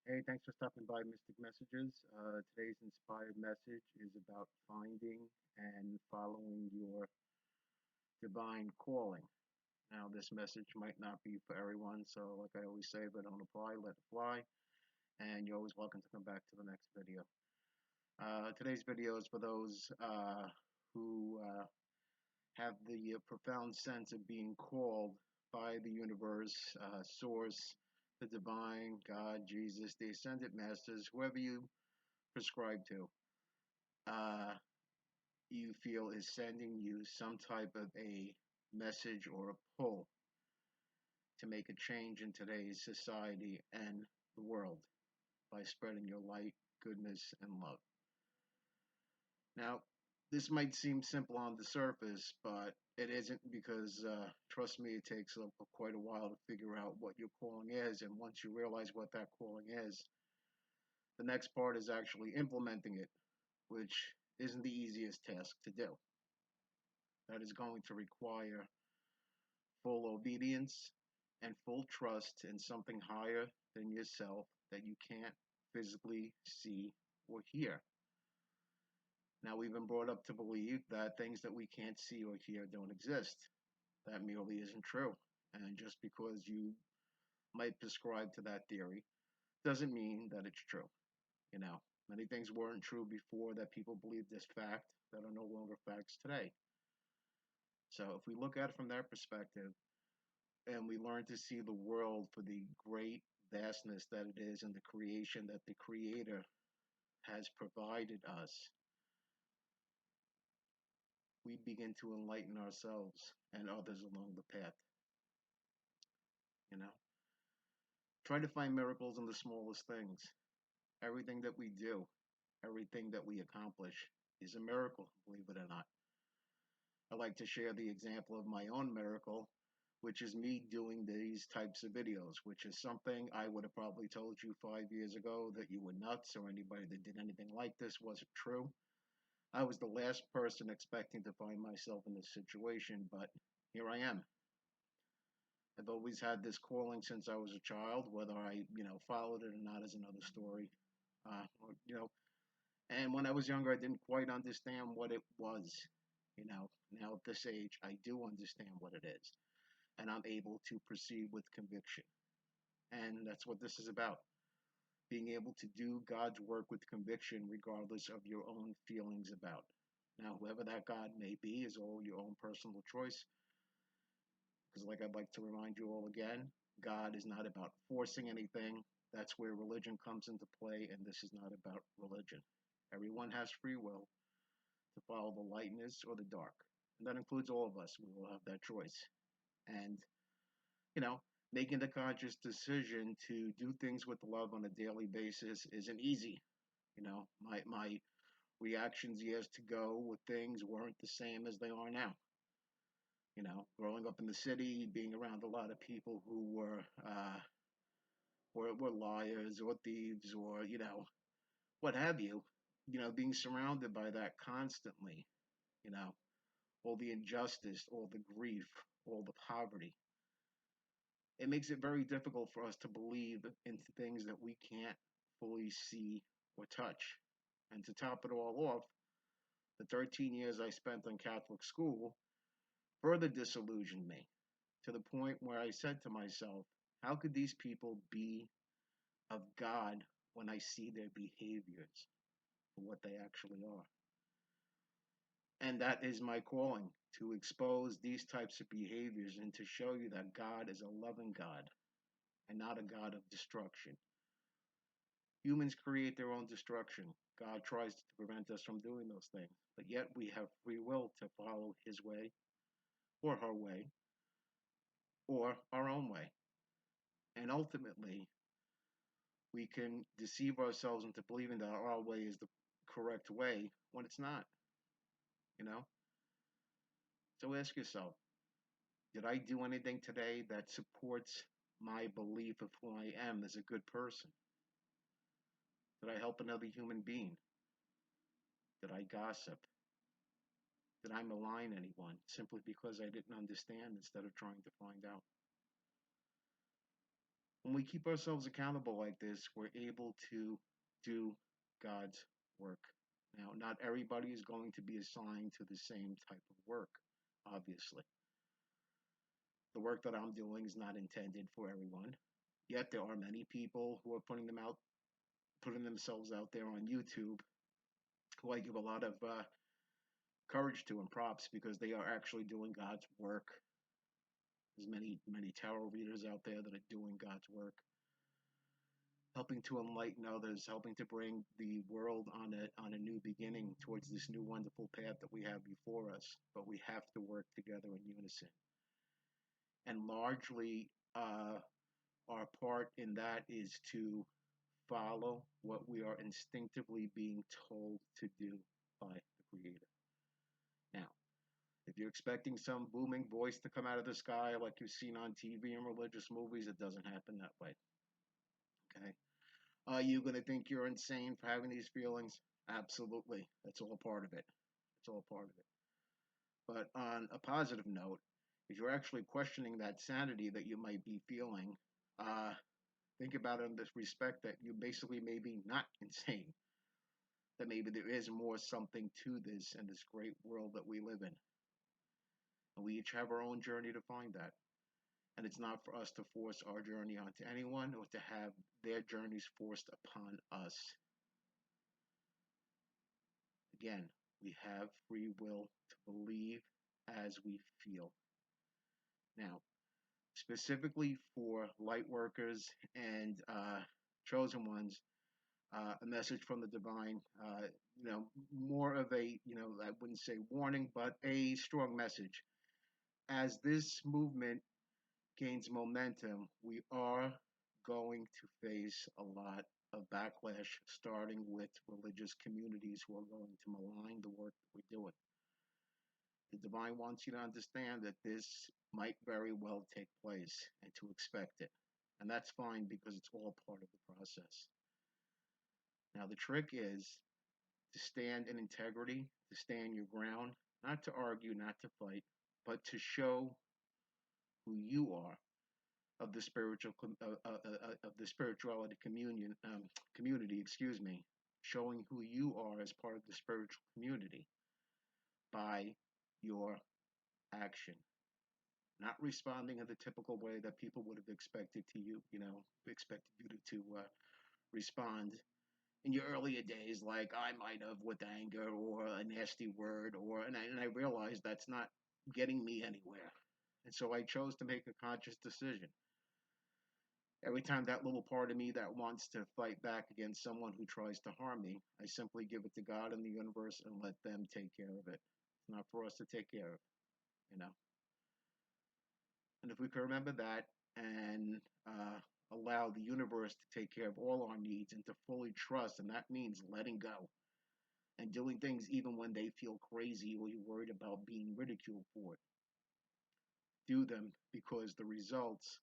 Hey, thanks for stopping by Mystic Messages. Today's inspired message is about finding and following your divine calling. Now, this message might not be for everyone, so like I always say, if it don't apply, let it fly. And you're always welcome to come back to the next video. Today's video is for those who have the profound sense of being called by the universe, source, the divine, God, Jesus, the ascended masters, whoever you prescribe to, uh, you feel is sending you some type of a message or a pull to make a change in today's society and the world by spreading your light, goodness, and love. Now, this might seem simple on the surface, but it isn't because, trust me, it takes quite a while to figure out what your calling is. And once you realize what that calling is, the next part is actually implementing it, which isn't the easiest task to do. That is going to require full obedience and full trust in something higher than yourself that you can't physically see or hear. Now, we've been brought up to believe that things that we can't see or hear don't exist. That merely isn't true. And just because you might prescribe to that theory doesn't mean that it's true. You know, many things weren't true before that people believed as fact that are no longer facts today. So if we look at it from that perspective and we learn to see the world for the great vastness that it is and the creation that the Creator has provided us, we begin to enlighten ourselves and others along the path. You know, try to find miracles in the smallest things. Everything that we do, everything that we accomplish is a miracle, believe it or not. I like to share the example of my own miracle, which is me doing these types of videos, which is something I would have probably told you 5 years ago that you were nuts or anybody that did anything like this wasn't true. I was the last person expecting to find myself in this situation, but here I am. I've always had this calling since I was a child. Whether I, followed it or not is another story. Uh, you know, and when I was younger, I didn't quite understand what it was. Now at this age, I do understand what it is, and I'm able to proceed with conviction. And that's what this is about: being able to do God's work with conviction, regardless of your own feelings about it. Now, whoever that God may be is all your own personal choice. Because, like I'd like to remind you all again, God is not about forcing anything. That's where religion comes into play, and this is not about religion. Everyone has free will to follow the lightness or the dark. And that includes all of us. We will have that choice. And, you know, making the conscious decision to do things with love on a daily basis isn't easy. My reactions years ago with things weren't the same as they are now. Growing up in the city, being around a lot of people who were liars or thieves or what have you. Being surrounded by that constantly. You know, all the injustice, all the grief, all the poverty. It makes it very difficult for us to believe in things that we can't fully see or touch. And to top it all off, the 13 years I spent in Catholic school further disillusioned me to the point where I said to myself, how could these people be of God when I see their behaviors for what they actually are? And that is my calling, to expose these types of behaviors and to show you that God is a loving God and not a God of destruction. Humans create their own destruction. God tries to prevent us from doing those things, but yet we have free will to follow his way or her way or our own way. And ultimately, we can deceive ourselves into believing that our way is the correct way when it's not, you know? So ask yourself, did I do anything today that supports my belief of who I am as a good person? Did I help another human being? Did I gossip? Did I malign anyone simply because I didn't understand instead of trying to find out? When we keep ourselves accountable like this, we're able to do God's work. Now, not everybody is going to be assigned to the same type of work, obviously. The work that I'm doing is not intended for everyone. Yet there are many people who are putting themselves out there on YouTube, who I give a lot of courage to and props, because they are actually doing God's work. There's many tarot readers out there that are doing God's work, helping to enlighten others, helping to bring the world on a new beginning towards this new wonderful path that we have before us. But we have to work together in unison. And largely, our part in that is to follow what we are instinctively being told to do by the Creator. Now, if you're expecting some booming voice to come out of the sky like you've seen on TV and religious movies, it doesn't happen that way. Okay? Are you going to think you're insane for having these feelings? Absolutely. That's all part of it. It's all part of it. But on a positive note, if you're actually questioning that sanity that you might be feeling, think about it in this respect that you basically may be not insane. That maybe there is more something to this and this great world that we live in. And we each have our own journey to find that. And it's not for us to force our journey onto anyone or to have their journeys forced upon us. Again, we have free will to believe as we feel. Now, specifically for light workers and chosen ones, a message from the divine, more of a, I wouldn't say warning, but a strong message. As this movement gains momentum, we are going to face a lot of backlash, starting with religious communities who are going to malign the work that we're doing. The divine wants you to understand that this might very well take place and to expect it. And that's fine because it's all part of the process. Now, the trick is to stand in integrity, to stand your ground, not to argue, not to fight, but to show who you are of the of the spirituality community, showing who you are as part of the spiritual community by your action, not responding in the typical way that people would have expected expected you to respond in your earlier days, like I might have, with anger or a nasty word, and I realized that's not getting me anywhere. And so I chose to make a conscious decision. Every time that little part of me that wants to fight back against someone who tries to harm me, I simply give it to God and the universe and let them take care of it. It's not for us to take care of, you know. And if we can remember that and allow the universe to take care of all our needs and to fully trust, and that means letting go and doing things even when they feel crazy or you're worried about being ridiculed for it. Do them because the results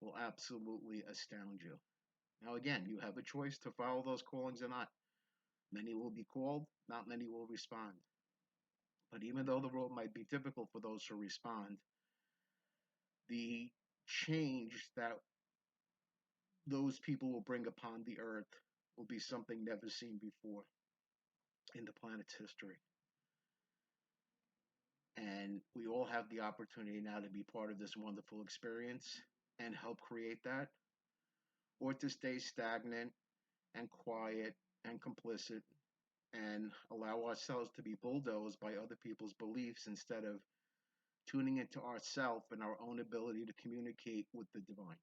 will absolutely astound you. Now, again, you have a choice to follow those callings or not. Many will be called, not many will respond. But even though the road might be difficult for those who respond, the change that those people will bring upon the earth will be something never seen before in the planet's history. And we all have the opportunity now to be part of this wonderful experience and help create that, or to stay stagnant and quiet and complicit and allow ourselves to be bulldozed by other people's beliefs instead of tuning into ourself and our own ability to communicate with the divine.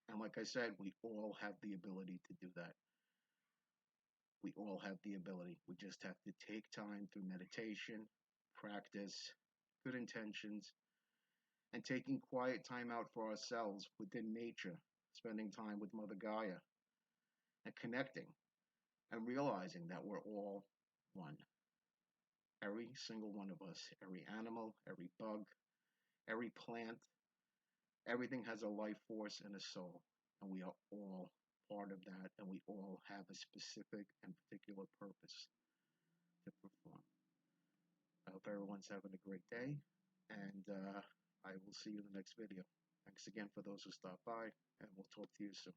And like I said, we all have the ability to do that. We all have the ability. We just have to take time through meditation, practice, good intentions, and taking quiet time out for ourselves within nature, spending time with Mother Gaia, and connecting and realizing that we're all one. Every single one of us, every animal, every bug, every plant, everything has a life force and a soul, and we are all part of that, and we all have a specific and particular purpose to perform. I hope everyone's having a great day, and I will see you in the next video. Thanks again for those who stopped by, and we'll talk to you soon.